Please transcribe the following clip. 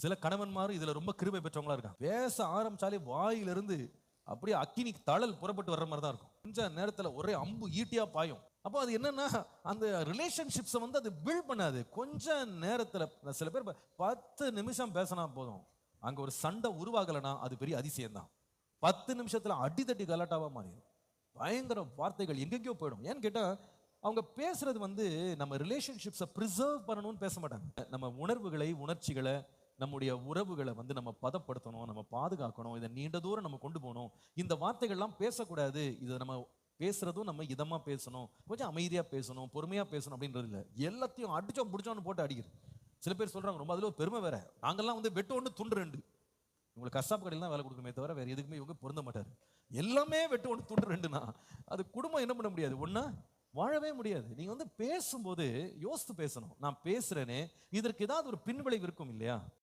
சில கணவன்மாரும் இதுல ரொம்ப கிருபை பெற்றவங்களா இருக்காங்க. பேச ஆரம்பிச்சாலே வாயிலிருந்து அப்படியே அக்கினி தழல் புறப்பட்டு வர்ற மாதிரி தான் இருக்கும். கொஞ்ச நேரத்துல ஒரே அம்பு ஈட்டியா பாயும். அப்போ அது என்னன்னா, அந்த ரிலேஷன்ஷிப்ஸை வந்து அது பில்ட் பண்ணாது. கொஞ்ச நேரத்துல சில பேர் 10 நிமிஷம் பேசினா போதும், அங்க ஒரு சண்டை உருவாகலைன்னா அது பெரிய அதிசயம் தான். 10 நிமிஷத்துல அடிதட்டி கலாட்டாவா மாறிடும். பயங்கர வார்த்தைகள் எங்கெங்கயோ போயிடும். ஏன்னு கேட்டா, அவங்க பேசுறது வந்து நம்ம ரிலேஷன்ஷிப்ஸை ப்ரிசர்வ் பண்ணணும்னு பேச மாட்டாங்க. நம்ம உணர்வுகளை, உணர்ச்சிகளை, நம்முடைய உறவுகளை வந்து நம்ம பதப்படுத்தணும், நம்ம பாதுகாக்கணும், இதை நீண்ட தூரம் நம்ம கொண்டு போகணும். இந்த வார்த்தைகள்லாம் பேசக்கூடாது. இதை நம்ம பேசுறதும் நம்ம இதமா பேசணும், கொஞ்சம் அமைதியா பேசணும், பொறுமையா பேசணும் அப்படின்றது இல்லை. எல்லாத்தையும் அடிச்சோம் பிடிச்சோன்னு போட்டு அடிக்கிறது. சில பேர் சொல்றாங்க, ரொம்ப அதுல பெருமை வேற, நாங்கெல்லாம் வந்து வெட்டு ஒன்று துண்டு ரெண்டு. உங்களுக்கு கசாப்பு கடையில் தான் வேலை கொடுக்குமே தவிர வேற எதுக்குமே இவங்க பொருந்த மாட்டாரு. எல்லாமே வெட்டு ஒன்று துண்டு ரெண்டுனா அது குடும்பம் என்ன பண்ண முடியாது, ஒன்னா வாழவே முடியாது. நீங்க வந்து பேசும்போது யோசித்து பேசணும். நான் பேசுறேனே, இதற்கு ஏதாவது ஒரு பின்விளைவு இருக்கும் இல்லையா?